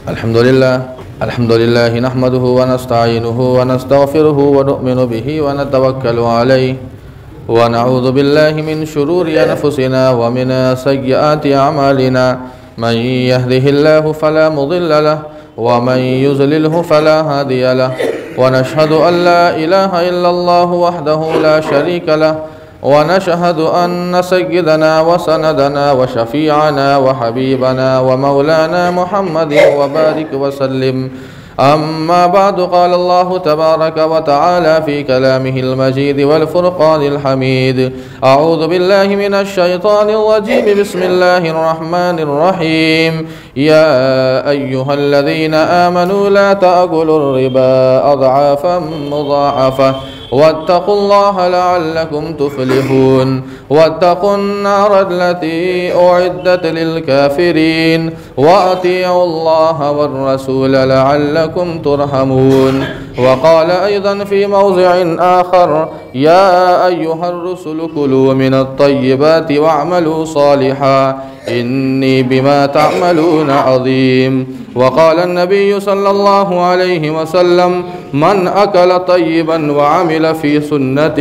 الحمد لله نحمده ونستعينه ونستغفره ونؤمن به ونتوكل عليه ونعوذ بالله من شرور أنفسنا ومن سيئات أعمالنا. من يهده الله فلا مضل له ومن يضلله فلا هادي له، ونشهد أن لا إله إلا الله وحده لا شريك له، ونشهد أن سيدنا وسندنا وشفيعنا وحبيبنا ومولانا محمد وبارك وسلم. أما بعد، قال الله تبارك وتعالى في كلامه المجيد والفرقان الحميد: أعوذ بالله من الشيطان الرجيم، بسم الله الرحمن الرحيم. يا أيها الذين آمنوا لا تأكلوا الربا أضعافا مضاعفة واتقوا الله لعلكم تفلحون. واتقوا النار التي أعدت للكافرين وأطيعوا الله والرسول لعلكم ترحمون. وقال أيضا في موضع آخر: يا أيها الرسل كلوا من الطيبات واعملوا صالحا إني بما تعملون عظيم. وقال النبي صلى الله عليه وسلم: من أكل طيبا وعمل في سنة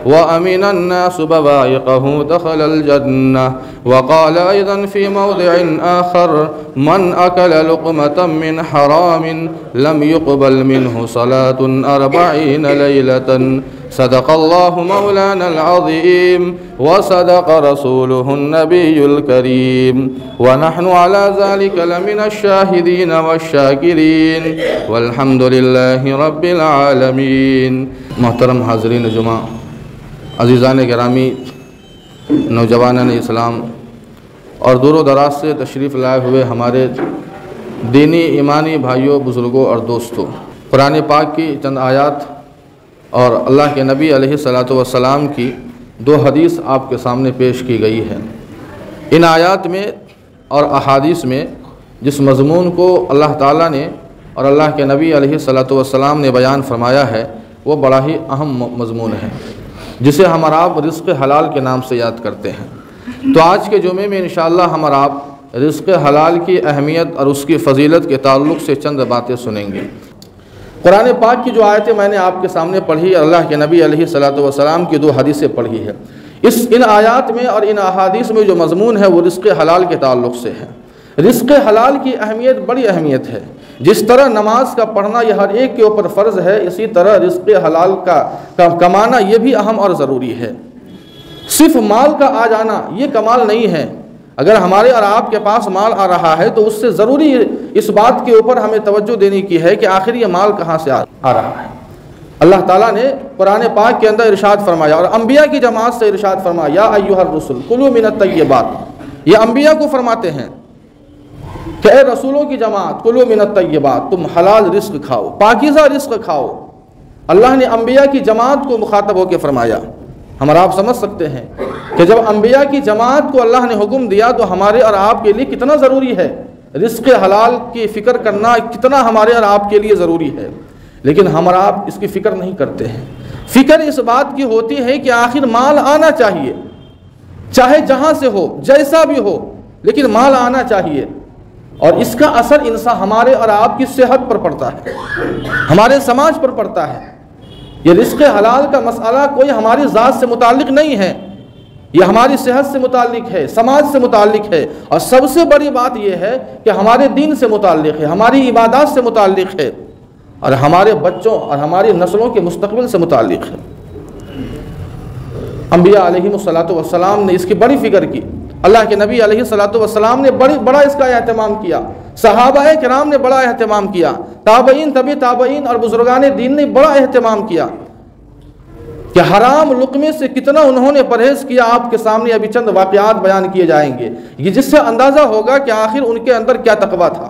وأمن الناس بوائقه دخل الجنة. وقال أيضا في موضع آخر: من أكل لقمة من حرام لم يقبل منه صلاة 40 ليلة. صدق الله مولانا العظيم وصدق رسوله النبي الكريم، ونحن على ذلك لمن الشاهدين والشاكرين، والحمد لله رب العالمین۔ محترم حاضرین جمعہ، عزیزان گرامی، نوجوانان اسلام اور دور و دراز سے تشریف لائے ہوئے ہمارے دینی ایمانی بھائیوں، بزرگوں اور دوستوں، قرآن پاک کی چند آیات اور اللہ کے نبی علیہ السلام کی 2 حدیث آپ کے سامنے پیش کی گئی ہے۔ ان آیات میں اور احادیث میں جس مضمون کو اللہ تعالیٰ نے اور اللہ کے نبی علیہ السلام نے بیان فرمایا ہے، وہ بڑا ہی اہم مضمون ہے، جسے ہم اور آپ رزق حلال کے نام سے یاد کرتے ہیں۔ تو آج کے جمعے میں انشاءاللہ ہم اور آپ رزق حلال کی اہمیت اور اس کی فضیلت کے تعلق سے چند باتیں سنیں گے۔ قرآن پاک کی جو آیتیں میں نے آپ کے سامنے پڑھی، اللہ کے نبی علیہ السلام کی 2 حدیثیں پڑھی ہے، ان آیات میں اور ان احادیث میں جو مضمون ہے وہ رزق حلال کے تعلق سے ہے۔ رزق حلال کی اہمیت بڑی اہمیت ہے۔ جس طرح نماز کا پڑھنا یہ ہر ایک کے اوپر فرض ہے، اسی طرح رزق حلال کا کمانا یہ بھی اہم اور ضروری ہے۔ صرف مال کا آ جانا یہ کمال نہیں ہے۔ اگر ہمارے اور آپ کے پاس مال آ رہا ہے تو اس سے ضروری اس بات کے اوپر ہمیں توجہ دینی کی ہے کہ آخر یہ مال کہاں سے آ رہا ہے۔ اللہ تعالیٰ نے قرآن پاک کے اندر ارشاد فرمایا اور انبیاء کی جماعت سے ارشاد فرمایا: یا ایھا الرسل کلوا من الطیبات۔ یہ انبیاء کو فرماتے ہیں کہ اے رسولوں کی جماعت، کلوا من الطیبات، تم حلال رزق کھاؤ، پاکیزہ رزق کھاؤ۔ اللہ نے انبیاء کی جماعت کو مخاطب ہو کے فرمایا۔ ہم اور آپ سمجھ سکتے ہیں کہ جب انبیاء کی جماعت کو اللہ نے حکم دیا تو ہمارے اور آپ کے لیے کتنا ضروری ہے رزق حلال کی فکر کرنا، کتنا ہمارے اور آپ کے لیے ضروری ہے۔ لیکن ہم اور آپ اس کی فکر نہیں کرتے ہیں۔ فکر اس بات کی ہوتی ہے کہ آخر مال آنا چاہیے، چاہے جہاں سے ہو، جیسا بھی ہو، لیکن مال آنا چاہیے۔ اور اس کا اثر انسان ہمارے اور آپ کی صحت پر پڑتا ہے، ہمارے سماج پر پڑتا ہے۔ یہ رزق حلال کا مسئلہ کوئی ہماری ذات سے متعلق نہیں ہے، یہ ہماری صحت سے متعلق ہے، سماج سے متعلق ہے، اور سب سے بڑی بات یہ ہے کہ ہمارے دین سے متعلق ہے، ہماری عبادات سے متعلق ہے، اور ہمارے بچوں اور ہماری نسلوں کے مستقبل سے متعلق ہے۔ انبیاء علیہ السلام نے اس کی بڑی فکر کی۔ اللہ کے نبی علیہ السلام نے بڑا اس کا اہتمام کیا، صحابہ کرام نے بڑا اہتمام کیا، تابعین، طبی تابعین اور بزرگان دین نے بڑا اہتمام کیا کہ حرام لقمے سے کتنا انہوں نے پرہیز کیا۔ آپ کے سامنے ابھی چند واقعات بیان کیے جائیں گے، یہ جس سے اندازہ ہوگا کہ آخر ان کے اندر کیا تقویٰ تھا۔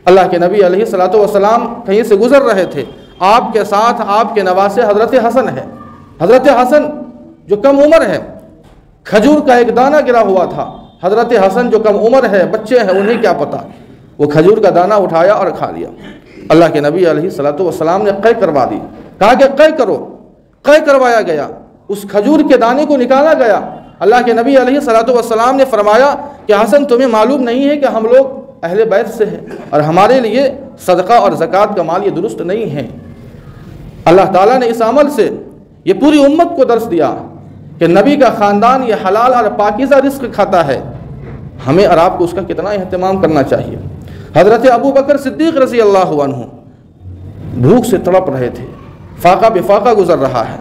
اللہ کے نبی علیہ السلام کہیں سے گزر رہے تھے، آپ کے ساتھ آپ کے نواسے حضرت حسن ہے۔ حضرت حسن جو کم عمر ہے، کھجور کا ایک دانہ گرا ہوا تھا۔ حضرت حسن جو کم عمر ہے، بچے ہیں، انہیں کیا پتا، وہ کھجور کا دانہ اٹھایا اور کھا لیا۔ اللہ کے نبی علیہ السلام نے قے کروا دی، کہا کہ قے کرو۔ قے کروایا گیا، اس کھجور کے دانے کو نکالا گیا۔ اللہ کے نبی علیہ السلام نے فرمایا کہ حسن تمہیں معلوم نہیں ہے کہ ہم لوگ اہل بیت سے ہے، اور ہمارے لیے صدقہ اور زکوٰۃ کا مال یہ درست نہیں ہے۔ اللہ تعالیٰ نے اس عمل سے یہ پوری امت کو درس دیا کہ نبی کا خاندان یہ حلال اور پاکیزہ رزق کھاتا ہے، ہمیں اور آپ کو اس کا کتنا اہتمام کرنا چاہیے۔ حضرت ابو بکر صدیق رضی اللہ عنہ بھوک سے تڑپ رہے تھے، فاقہ بے فاقہ گزر رہا ہے۔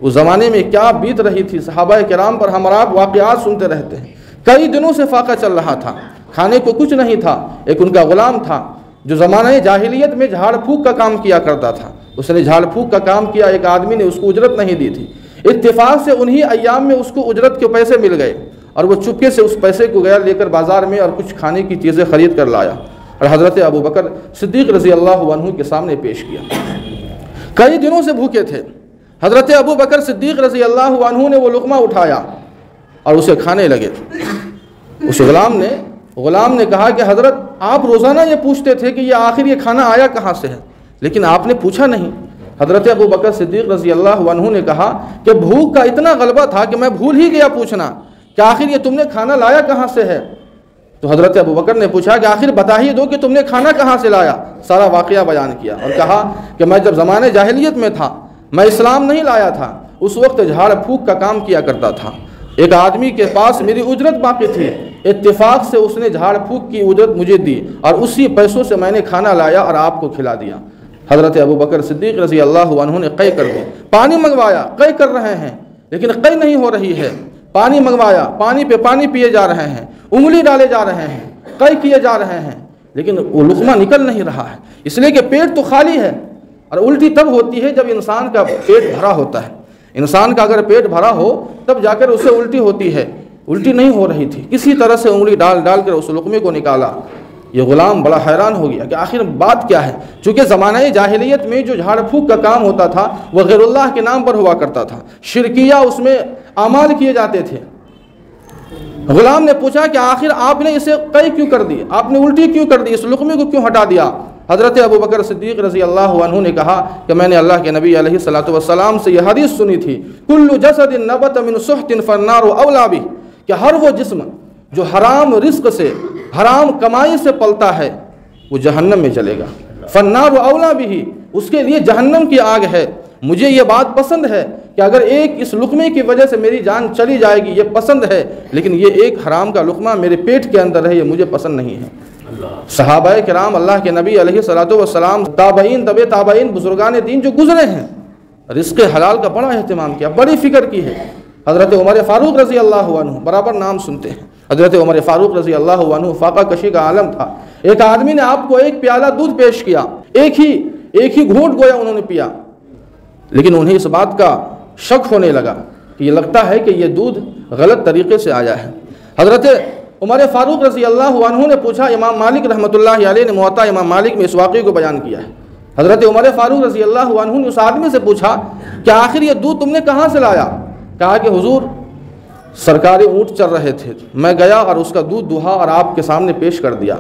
اس زمانے میں کیا بیت رہی تھی صحابہ کرام پر، ہم اور آپ واقعات سنتے رہتے ہیں۔ کئی دنوں سے فاقہ چل رہا تھا، کھانے کو کچھ نہیں تھا۔ ایک ان کا غلام تھا جو زمانہ جاہلیت میں جھاڑ پھونک کا کام کیا کرتا تھا، اس نے جھاڑ پھونک کا کام کیا، ایک آدمی نے اس کو اجرت نہیں دی تھی، اتفاق سے انہی ایام میں اس کو اجرت کے پیسے مل گئے، اور وہ چپکے سے اس پیسے کو گیا لے کر بازار میں اور کچھ کھانے کی چیزیں خرید کر لایا اور حضرت ابو بکر صدیق رضی اللہ عنہ کے سامنے پیش کیا۔ کئی دنوں سے بھوکے تھے، حضرت ابو بکر صدیق رضی اللہ عنہ نے وہ لقمہ اٹھایا اور اسے کھانے لگے۔ اس غلام نے کہا کہ حضرت آپ روزانہ یہ پوچھتے تھے کہ یہ آخر یہ کھانا آیا کہاں سے ہے، لیکن آپ نے پوچھا نہیں۔ حضرت ابو بکر صدیق رضی اللہ عنہ نے کہا کہ بھوک کا اتنا غلبہ تھا کہ میں بھول ہی گیا پوچھنا کہ آخر یہ تم نے کھانا لایا کہاں سے ہے۔ تو حضرت ابو بکر نے پوچھا کہ آخر بتا ہی دو کہ تم نے کھانا کہاں سے لایا۔ سارا واقعہ بیان کیا اور کہا کہ میں جب زمانے جاہلیت میں تھا، میں اسلام نہیں لایا تھا، اس وقت جھاڑ پھونک کا کام کیا کرتا تھا، ایک آدمی کے پاس میری اجرت باقی تھی، اتفاق سے اس نے جھاڑ پھونک کی اجرت مجھے دی اور اسی پیسوں سے میں نے کھانا لایا اور آپ کو کھلا دیا۔ حضرت ابو بکر صدیق رضی اللہ عنہ نے قے کر دی، پانی منگوایا، قے کر رہے ہیں لیکن قے نہیں ہو رہی ہے، پانی منگوایا، پانی پہ پانی پیے جا رہے ہیں، انگلی ڈالے جا رہے ہیں، قے کیے جا رہے ہیں، لیکن وہ لقمہ نکل نہیں رہا ہے، اس لیے کہ پیٹ تو خالی ہے، اور الٹی تب ہوتی ہے جب انسان کا پیٹ بھرا ہوتا ہے۔ انسان کا اگر پیٹ بھرا ہو تب جا کر اسے الٹی ہوتی ہے، الٹی نہیں ہو رہی تھی، کسی طرح سے انگلی ڈال کر اس لقمے کو نکالا۔ یہ غلام بڑا حیران ہو گیا کہ آخر بات کیا ہے، چونکہ زمانہ جاہلیت میں جو جھاڑ پھونک کا کام ہوتا تھا وہ غیر اللہ کے نام پر ہوا کرتا تھا، شرکیہ اس میں اعمال کیے جاتے تھے۔ غلام نے پوچھا کہ آخر آپ نے اسے قے کیوں کر دی، آپ نے الٹی کیوں کر دی، اس لقمے کو کیوں ہٹا دیا؟ حضرت ابو بکر صدیق رضی اللہ عنہ نے کہا کہ میں نے اللہ کے نبی علیہ الصلوۃ والسلام سے یہ حدیث سنی تھی، کل جسد نبت من سحت فالنار اولی بہ، کہ ہر وہ جسم جو حرام رزق سے، حرام کمائی سے پلتا ہے وہ جہنم میں چلے گا، فالنار اولی بہ، اس کے لیے جہنم کی آگ ہے۔ مجھے یہ بات پسند ہے کہ اگر ایک اس لقمے کی وجہ سے میری جان چلی جائے گی یہ پسند ہے، لیکن یہ ایک حرام کا لقمہ میرے پیٹ کے اندر ہے، یہ مجھے پسند نہیں ہے۔ صحابہ کرام، اللہ کے نبی علیہ الصلوۃ والسلام، تابعین، تبع تابعین، بزرگان دین جو گزرے ہیں، رزق حلال کا بڑا اہتمام کیا، بڑی فکر کی ہے۔ حضرت عمر فاروق رضی اللہ عنہ، برابر نام سنتے ہیں، حضرت عمر فاروق رضی اللہ عنہ فاقہ کشی کا عالم تھا۔ ایک آدمی نے آپ کو ایک پیالہ دودھ پیش کیا، ایک ہی گھونٹ گویا انہوں نے پیا، لیکن انہیں اس بات کا شک ہونے لگا کہ یہ لگتا ہے کہ یہ دودھ غلط طریقے سے آیا ہے۔ حضرت عمر فاروق رضی اللہ عنہ نے پوچھا، امام مالک رحمۃ اللہ علیہ نے موطا امام مالک میں اس واقعے کو بیان کیا ہے۔ حضرت عمر فاروق رضی اللہ عنہ نے اس آدمی سے پوچھا کہ آخر یہ دودھ تم نے کہاں سے لایا؟ کہا کہ حضور سرکاری اونٹ چل رہے تھے، میں گیا اور اس کا دودھ دہا اور آپ کے سامنے پیش کر دیا۔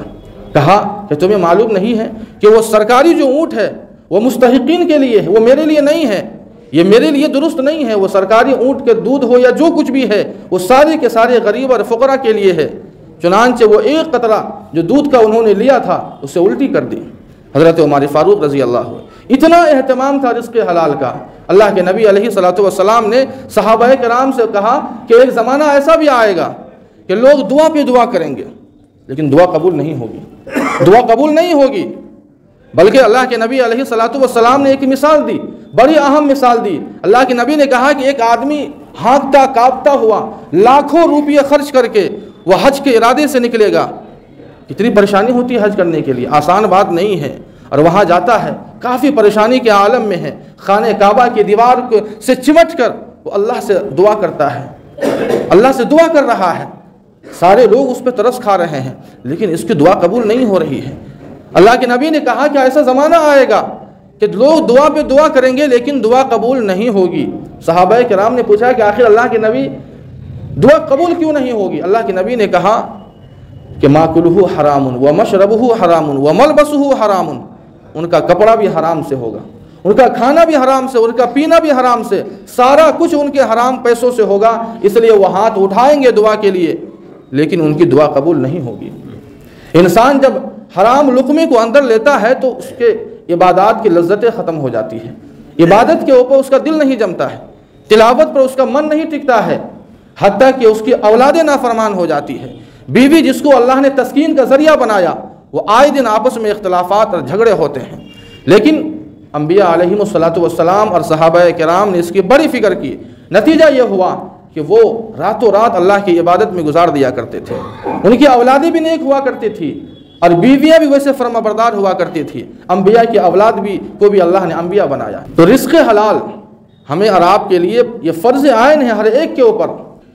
کہا کہ تمہیں معلوم نہیں ہے کہ وہ سرکاری جو اونٹ ہے وہ مستحقین کے لیے ہے، وہ میرے لیے نہیں ہے، یہ میرے لیے درست نہیں ہے، وہ سرکاری اونٹ کے دودھ ہو یا جو کچھ بھی ہے وہ سارے کے سارے غریب اور فقراء کے لیے ہے۔ چنانچہ وہ ایک قطرہ جو دودھ کا انہوں نے لیا تھا اسے الٹی کر دی۔ حضرت عمر فاروق رضی اللہ عنہ، اتنا اہتمام تھا رزق حلال کا۔ اللہ کے نبی علیہ الصلوۃ والسلام نے صحابہ کرام سے کہا کہ ایک زمانہ ایسا بھی آئے گا کہ لوگ دعا پہ دعا کریں گے لیکن دعا قبول نہیں ہوگی، دعا قبول نہیں ہوگی، بلکہ اللہ کے نبی علیہ الصلوۃ والسلام نے ایک مثال دی، بڑی اہم مثال دی۔ اللہ کے نبی نے کہا کہ ایک آدمی ہانکتا کانپتا ہوا لاکھوں روپیے خرچ کر کے وہ حج کے ارادے سے نکلے گا، کتنی پریشانی ہوتی ہے حج کرنے کے لیے، آسان بات نہیں ہے، اور وہاں جاتا ہے کافی پریشانی کے عالم میں ہے، خانہ کعبہ کی دیوار سے چمٹ کر وہ اللہ سے دعا کرتا ہے، اللہ سے دعا کر رہا ہے، سارے لوگ اس پہ ترس کھا رہے ہیں لیکن اس کی دعا قبول نہیں ہو رہی ہے۔ اللہ کے نبی نے کہا کہ ایسا زمانہ آئے گا کہ لوگ دعا پہ دعا کریں گے لیکن دعا قبول نہیں ہوگی۔ صحابہ کرام نے پوچھا کہ آخر اللہ کے نبی دعا قبول کیوں نہیں ہوگی؟ اللہ کے نبی نے کہا کہ ماکلہ حرام و مشربہ حرام و ملبسہ حرام، ان کا کپڑا بھی حرام سے ہوگا، ان کا کھانا بھی حرام سے، ان کا پینا بھی حرام سے، سارا کچھ ان کے حرام پیسوں سے ہوگا، اس لیے وہ ہاتھ اٹھائیں گے دعا کے لیے لیکن ان کی دعا قبول نہیں ہوگی۔ انسان جب حرام لقمے کو اندر لیتا ہے تو اس کے عبادات کی لذتیں ختم ہو جاتی ہیں، عبادت کے اوپر اس کا دل نہیں جمتا ہے، تلاوت پر اس کا من نہیں ٹکتا ہے، حتیٰ کہ اس کی اولاد نافرمان ہو جاتی ہے۔ بیوی جس کو اللہ نے تسکین کا ذریعہ بنایا، وہ آئے دن آپس میں اختلافات اور جھگڑے ہوتے ہیں، لیکن انبیاء علیہم الصلاۃ اور صحابہ کرام نے اس کی بڑی فکر کی۔ نتیجہ یہ ہوا کہ وہ راتوں رات اللہ کی عبادت میں گزار دیا کرتے تھے، ان کی اولادیں بھی نیک ہوا کرتی تھی اور بیویاں بھی ویسے فرما بردار ہوا کرتی تھی۔ انبیاء کی اولاد کو بھی اللہ نے انبیاء بنایا۔ تو رزق حلال ہمیں اور آپ کے لیے یہ فرض عین ہے ہر ایک کے اوپر۔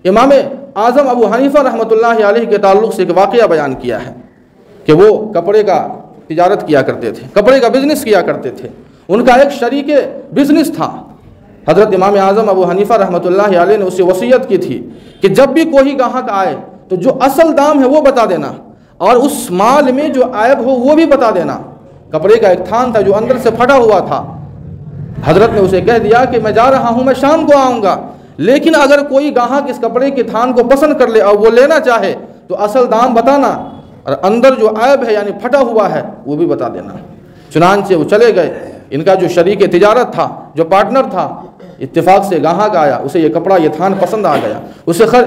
امام اعظم ابو حنیفہ رحمۃ اللہ علیہ کے تعلق سے ایک واقعہ بیان کیا ہے کہ وہ کپڑے کا تجارت کیا کرتے تھے، کپڑے کا بزنس کیا کرتے تھے۔ ان کا ایک شریک بزنس تھا۔ حضرت امام اعظم ابو حنیفہ رحمۃ اللہ علیہ نے اسے وصیت کی تھی کہ جب بھی کوئی گاہک آئے تو جو اصل دام ہے وہ بتا دینا، اور اس مال میں جو عیب ہو وہ بھی بتا دینا۔ کپڑے کا ایک تھان تھا جو اندر سے پھٹا ہوا تھا۔ حضرت نے اسے کہہ دیا کہ میں جا رہا ہوں، میں شام کو آؤں گا، لیکن اگر کوئی گاہک اس کپڑے کے تھان کو پسند کر لے اور وہ لینا چاہے تو اصل دام بتانا، اور اندر جو عیب ہے یعنی پھٹا ہوا ہے وہ بھی بتا دینا۔ چنانچہ وہ چلے گئے۔ ان کا جو شریک تجارت تھا، جو پارٹنر تھا، اتفاق سے گاہک آیا، اسے یہ کپڑا یہ تھان پسند آ گیا،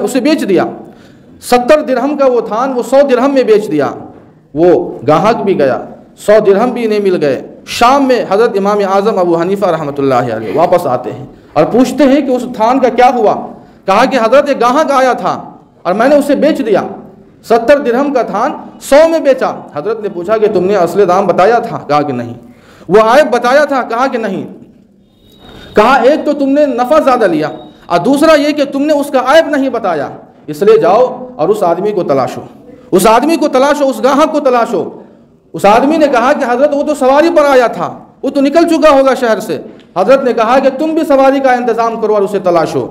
اسے بیچ دیا۔ 70 درہم کا وہ تھان وہ 100 درہم میں بیچ دیا۔ وہ گاہک بھی گیا، 100 درہم بھی نہیں مل گئے۔ شام میں حضرت امام اعظم ابو حنیفہ رحمۃ اللہ علیہ واپس آتے ہیں اور پوچھتے ہیں کہ اس تھان کا کیا ہوا؟ کہا کہ حضرت ایک گاہک آیا تھا اور میں نے اسے بیچ دیا، 70 درہم کا تھان 100 میں بیچا۔ حضرت نے پوچھا کہ تم نے اصل دام بتایا تھا؟ کہا کہ نہیں۔ وہ عیب بتایا تھا؟ کہا کہ نہیں۔ کہا ایک تو تم نے نفع زیادہ لیا اور دوسرا یہ کہ تم نے اس کا عیب نہیں بتایا، اس لیے جاؤ اور اس آدمی کو تلاشو، اس آدمی کو تلاشو، اس گاہک کو تلاشو۔ اس آدمی نے کہا کہ حضرت وہ تو سواری پر آیا تھا، وہ تو نکل چکا ہوگا شہر سے۔ حضرت نے کہا کہ تم بھی سواری کا انتظام کرو اور اسے تلاشو۔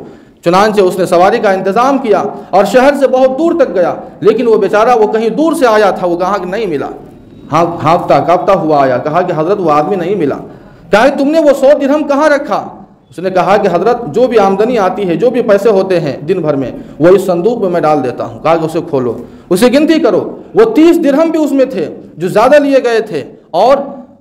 چنانچہ اس نے سواری کا انتظام کیا اور شہر سے بہت دور تک گیا، لیکن وہ بیچارہ وہ کہیں دور سے آیا تھا، وہ گاہک نہیں ملا۔ ہانپتا کانپتا ہوا آیا، کہا کہ حضرت وہ آدمی نہیں ملا۔ کہا کہ تم نے وہ 100 درہم کہاں رکھا؟ اس نے کہا کہ حضرت جو بھی آمدنی آتی ہے، جو بھی پیسے ہوتے ہیں دن بھر میں، وہ اس صندوق میں ڈال دیتا ہوں۔ کہا کہ اسے کھولو، اسے گنتی کرو۔ وہ 30 درہم بھی اس میں تھے جو زیادہ لیے گئے تھے اور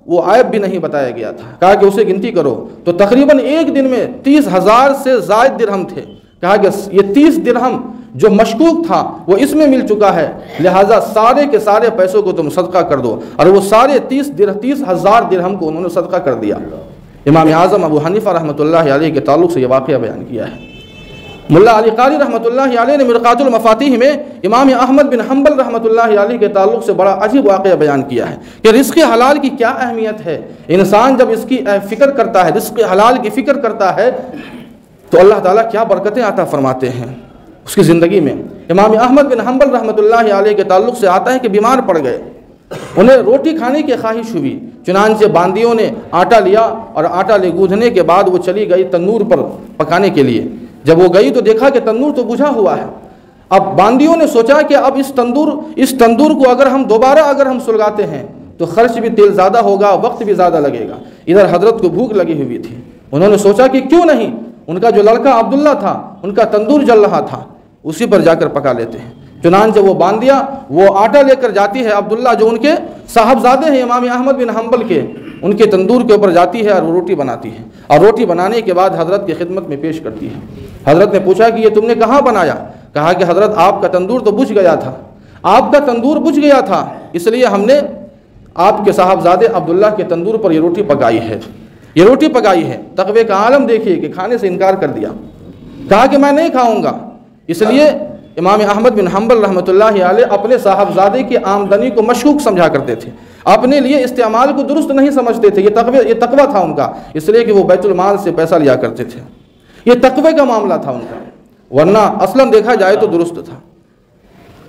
وہ عیب بھی نہیں بتایا گیا تھا۔ کہا کہ اسے گنتی کرو تو تقریباً ایک دن میں 30,000 سے زائد درہم تھے۔ کہا کہ یہ 30 درہم جو مشکوک تھا وہ اس میں مل چکا ہے، لہٰذا سارے کے سارے پیسوں کو تم صدقہ کر دو۔ اور وہ سارے 30,000 درہم کو انہوں نے صدقہ کر دیا۔ امام اعظم ابو حنیفہ رحمۃ اللہ علیہ کے تعلق سے یہ واقعہ بیان کیا ہے۔ ملا علی قاری رحمۃ اللہ علیہ نے مرقات المفاتیح میں امام احمد بن حنبل رحمۃ اللہ علیہ کے تعلق سے بڑا عجیب واقعہ بیان کیا ہے کہ رزق حلال کی کیا اہمیت ہے۔ انسان جب اس کی فکر کرتا ہے، رزق حلال کی فکر کرتا ہے، تو اللہ تعالیٰ کیا برکتیں عطا فرماتے ہیں اس کی زندگی میں۔ امام احمد بن حنبل رحمۃ اللہ علیہ کے تعلق سے آتا ہے کہ بیمار پڑ گئے، انہیں روٹی کھانے کی خواہش ہوئی۔ چنانچہ باندیوں نے آٹا لیا اور آٹا لے گوندھنے کے بعد وہ چلی گئی تنور پر پکانے کے لیے۔ جب وہ گئی تو دیکھا کہ تنور تو بجھا ہوا ہے۔ اب باندیوں نے سوچا کہ اب اس تندور کو اگر ہم سلگاتے ہیں تو خرچ بھی تیل زیادہ ہوگا، وقت بھی زیادہ لگے گا۔ ادھر حضرت کو بھوک لگی ہوئی تھی، انہوں نے سوچا کہ کیوں نہیں ان کا جو لڑکا عبداللہ تھا، ان کا تندور جل رہا تھا، اسی پر جا کر پکا لیتے ہیں۔ چنانچہ وہ باندیا وہ آٹا لے کر جاتی ہے، عبداللہ جو ان کے صاحبزادے ہیں امام احمد بن حنبل کے، ان کے تندور کے اوپر جاتی ہے اور وہ روٹی بناتی ہے، اور روٹی بنانے کے بعد حضرت کی خدمت میں پیش کرتی ہے۔ حضرت نے پوچھا کہ یہ تم نے کہاں بنایا؟ کہا کہ حضرت آپ کا تندور تو بجھ گیا تھا، آپ کا تندور بجھ گیا تھا، اس لیے ہم نے آپ کے صاحبزادے عبداللہ کے تندور پر یہ روٹی پکائی ہے، یہ روٹی پکائی ہے۔ تقوی کا عالم دیکھیے کہ کھانے سے انکار کر دیا، کہا کہ میں نہیں کھاؤں گا۔ اس لیے امام احمد بن حنبل رحمۃ اللہ علیہ اپنے صاحبزادے کی آمدنی کو مشکوک سمجھا کرتے تھے، اپنے لیے استعمال کو درست نہیں سمجھتے تھے۔ یہ تقوی تھا ان کا، اس لیے کہ وہ بیت المال سے پیسہ لیا کرتے تھے، یہ تقوی کا معاملہ تھا ان کا، ورنہ اصلاً دیکھا جائے تو درست تھا۔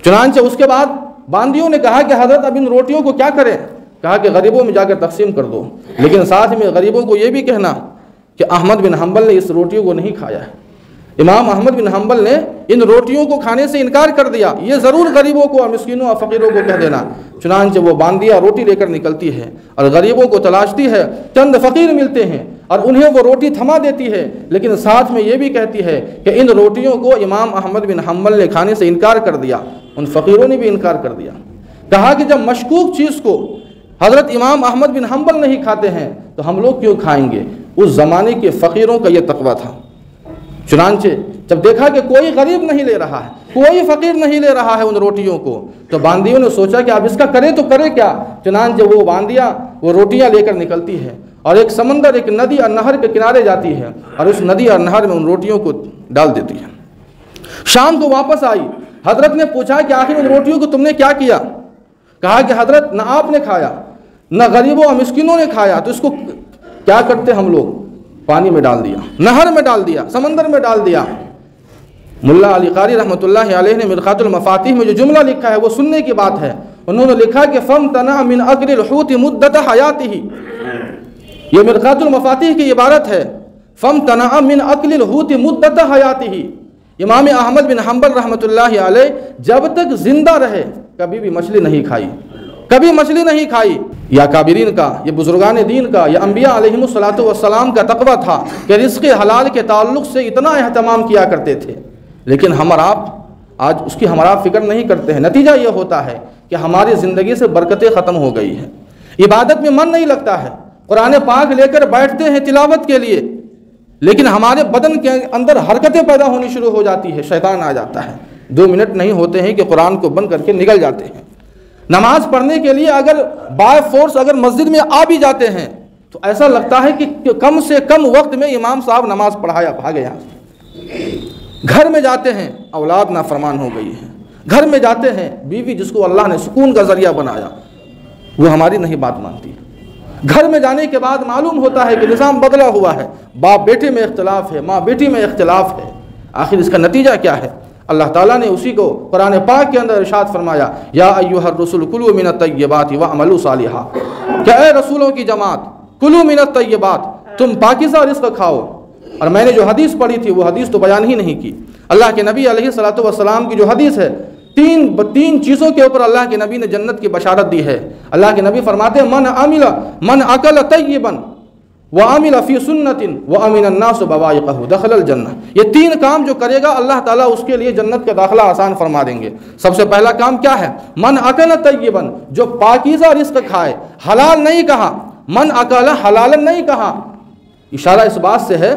چنانچہ اس کے بعد باندیوں نے کہا کہ حضرت اب ان روٹیوں کو کیا کریں؟ کہا کہ غریبوں میں جا کر تقسیم کر دو، لیکن ساتھ میں غریبوں کو یہ بھی کہنا کہ احمد بن حنبل نے اس روٹیوں کو نہیں کھایا ہے۔ امام احمد بن حنبل نے ان روٹیوں کو کھانے سے انکار کر دیا، یہ ضرور غریبوں کو اور مسکینوں اور فقیروں کو کہہ دینا۔ چنانچہ وہ باندیا روٹی لے کر نکلتی ہے اور غریبوں کو تلاشتی ہے، چند فقیر ملتے ہیں اور انہیں وہ روٹی تھما دیتی ہے، لیکن ساتھ میں یہ بھی کہتی ہے کہ ان روٹیوں کو امام احمد بن حنبل نے کھانے سے انکار کر دیا، ان فقیروں نے بھی انکار کر دیا۔ کہا کہ جب مشکوک چیز کو حضرت امام احمد بن حنبل نہیں کھاتے ہیں تو ہم لوگ کیوں کھائیں گے؟ اس زمانے کے فقیروں کا یہ تقویٰ تھا۔ چنانچہ جب دیکھا کہ کوئی غریب نہیں لے رہا ہے، کوئی فقیر نہیں لے رہا ہے ان روٹیوں کو، تو باندیوں نے سوچا کہ اب اس کا کرے تو کرے کیا؟ چنانچہ وہ باندیاں وہ روٹیاں لے کر نکلتی ہے اور ایک سمندر، ایک ندی اور نہر کے کنارے جاتی ہے اور اس ندی اور نہر میں ان روٹیوں کو ڈال دیتی ہے۔ شام کو واپس آئی، حضرت نے پوچھا کہ آخر ان روٹیوں کو تم نے کیا کیا؟ کہا کہ حضرت نہ آپ نے کھایا نہ غریبوں اور مسکینوں نے کھایا، تو اس کو کیا کرتے ہم لوگ؟ پانی میں ڈال دیا، نہر میں ڈال دیا، سمندر میں ڈال دیا۔ ملا علی قاری رحمۃ اللہ علیہ نے مرقات المفاتیح میں جو جملہ لکھا ہے وہ سننے کی بات ہے۔ انہوں نے لکھا کہ فَامْتَنَعَ مِنْ أَكْلِ الْحُوتِ مُدَّةَ حَيَاتِهِ، یہ مرقات المفاتیح کی عبارت ہے، فَامْتَنَعَ مِنْ أَكْلِ الْحُوتِ مُدَّةَ حَيَاتِهِ۔ امام احمد بن حنبل رحمۃ اللہ علیہ جب تک زندہ رہے کبھی بھی مچھلی نہیں کھائی، کبھی مچھلی نہیں کھائی۔ یا کابرین کا، یہ بزرگان دین کا، یا انبیاء علیہم السلام کا تقویٰ تھا کہ رزق حلال کے تعلق سے اتنا اہتمام کیا کرتے تھے، لیکن ہم اور آپ آج اس کی ہمارا فکر نہیں کرتے ہیں۔ نتیجہ یہ ہوتا ہے کہ ہماری زندگی سے برکتیں ختم ہو گئی ہیں، عبادت میں من نہیں لگتا ہے، قرآن پاک لے کر بیٹھتے ہیں تلاوت کے لیے، لیکن ہمارے بدن کے اندر حرکتیں پیدا ہونی شروع ہو جاتی ہے، شیطان آ جاتا ہے، 2 منٹ نہیں ہوتے ہیں کہ قرآن کو بند کر کے نکل جاتے ہیں۔ نماز پڑھنے کے لیے اگر بائی فورس اگر مسجد میں آ بھی جاتے ہیں تو ایسا لگتا ہے کہ کم سے کم وقت میں امام صاحب نماز پڑھایا بھاگے یہاں سے۔ گھر میں جاتے ہیں اولاد نافرمان ہو گئی ہے، گھر میں جاتے ہیں بیوی جس کو اللہ نے سکون کا ذریعہ بنایا وہ ہماری نہیں بات مانتی، گھر میں جانے کے بعد معلوم ہوتا ہے کہ نظام بدلا ہوا ہے، باپ بیٹے میں اختلاف ہے، ماں بیٹی میں اختلاف ہے۔ آخر اس کا نتیجہ کیا ہے؟ اللہ تعالیٰ نے اسی کو قرآن پاک کے اندر ارشاد فرمایا، یا ایھا الرسل کلوا من الطیبات واعملوا صالحا، کہ اے رسولوں کی جماعت کلوا من الطیبات، تم پاکیزہ رزق کھاؤ۔ اور میں نے جو حدیث پڑھی تھی وہ حدیث تو بیان ہی نہیں کی، اللہ کے نبی علیہ السلام کی جو حدیث ہے، تین چیزوں کے اوپر اللہ کے نبی نے جنت کی بشارت دی ہے۔ اللہ کے نبی فرماتے ہیں من اکل طیبا وعمل فی سنت وامن الناس بوائقہ دخل الجنہ، یہ 3 کام جو کرے گا اللہ تعالیٰ اس کے لیے جنت کا داخلہ آسان فرما دیں گے۔ سب سے پہلا کام کیا ہے؟ من اکل طیبا، جو پاکیزہ رزق کھائے، حلال نہیں کہا، من اکل حلالا نہیں کہا، اشارہ اس بات سے ہے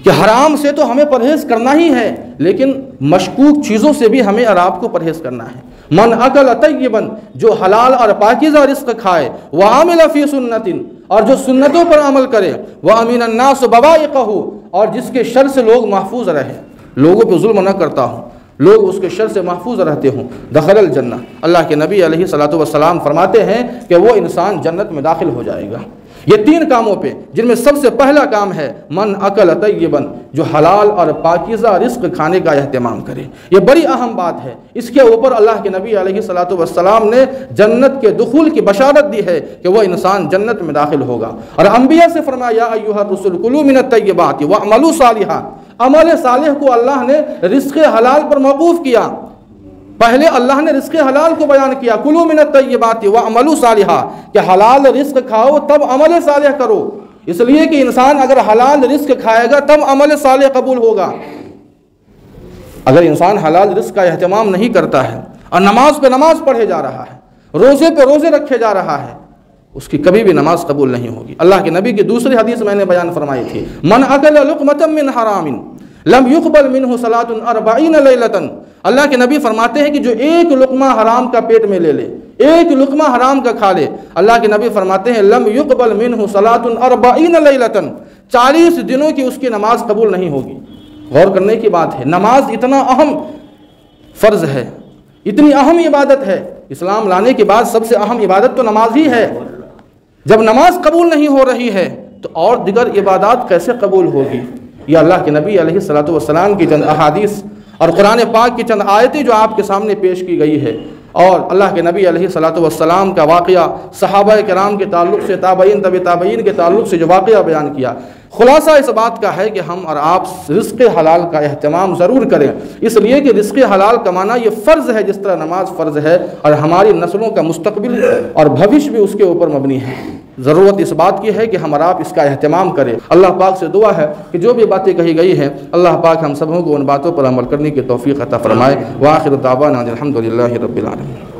کہ حرام سے تو ہمیں پرہیز کرنا ہی ہے، لیکن مشکوک چیزوں سے بھی ہمیں اور آپ کو پرہیز کرنا ہے۔ من اکل طیبا، جو حلال اور پاکیزہ رزق کھائے، وعمل فی سنت، اور جو سنتوں پر عمل کرے، وامن الناس بوائقہ، اور جس کے شر سے لوگ محفوظ رہے، لوگوں پہ ظلم نہ کرتا ہوں، لوگ اس کے شر سے محفوظ رہتے ہوں، دخل الجنہ۔ اللہ کے نبی علیہ السلام فرماتے ہیں کہ وہ انسان جنت میں داخل ہو جائے گا۔ یہ 3 کاموں پہ، جن میں سب سے پہلا کام ہے من اکل طیبا، جو حلال اور پاکیزہ رزق کھانے کا اہتمام کرے۔ یہ بڑی اہم بات ہے، اس کے اوپر اللہ کے نبی علیہ السلام نے جنت کے دخول کی بشارت دی ہے کہ وہ انسان جنت میں داخل ہوگا۔ اور انبیاء سے فرمایا یا ایھا الرسل کلوا من الطیبات واعملوا صالحا، عمل صالح کو اللہ نے رزق حلال پر موقوف کیا۔ پہلے اللہ نے رزق حلال کو بیان کیا، کلوا من الطیبات واعملوا صالحا، کہ حلال رزق کھاؤ تب عمل صالح کرو، اس لیے کہ انسان اگر حلال رزق کھائے گا تب عمل صالح قبول ہوگا۔ اگر انسان حلال رزق کا اہتمام نہیں کرتا ہے اور نماز پہ نماز پڑھے جا رہا ہے، روزے پہ روزے رکھے جا رہا ہے، اس کی کبھی بھی نماز قبول نہیں ہوگی۔ اللہ کے نبی کی دوسری حدیث میں نے بیان فرمائی تھی، من اکل لقمۃ من حرام لم يقبل منہ صلاۃ 40 لیلۃ، اللہ کے نبی فرماتے ہیں کہ جو ایک لقمہ حرام کا پیٹ میں لے لے، ایک لقمہ حرام کا کھا لے، اللہ کے نبی فرماتے ہیں لم يقبل منہ صلاۃ 40 لیلۃ، 40 دنوں کی اس کی نماز قبول نہیں ہوگی۔ غور کرنے کی بات ہے، نماز اتنا اہم فرض ہے، اتنی اہم عبادت ہے، اسلام لانے کے بعد سب سے اہم عبادت تو نماز ہی ہے۔ جب نماز قبول نہیں ہو رہی ہے تو اور دیگر عبادات کیسے قبول ہوگی؟ یہ اللہ کے نبی علیہ السلام کی چند احادیث اور قرآن پاک کی چند آیتیں جو آپ کے سامنے پیش کی گئی ہے، اور اللہ کے نبی علیہ السلام کا واقعہ، صحابہ کرام کے تعلق سے، تابعین طبع تابعین کے تعلق سے جو واقعہ بیان کیا، خلاصہ اس بات کا ہے کہ ہم اور آپ رزق حلال کا اہتمام ضرور کریں، اس لیے کہ رزق حلال کمانا یہ فرض ہے، جس طرح نماز فرض ہے، اور ہماری نسلوں کا مستقبل اور بھوش بھی اس کے اوپر مبنی ہے۔ ضرورت اس بات کی ہے کہ ہم اور آپ اس کا اہتمام کریں۔ اللہ پاک سے دعا ہے کہ جو بھی باتیں کہی گئی ہیں اللہ پاک ہم سبوں کو ان باتوں پر عمل کرنے کی توفیق عطا فرمائے۔ وآخر دعوانا الحمد للہ رب العالمین۔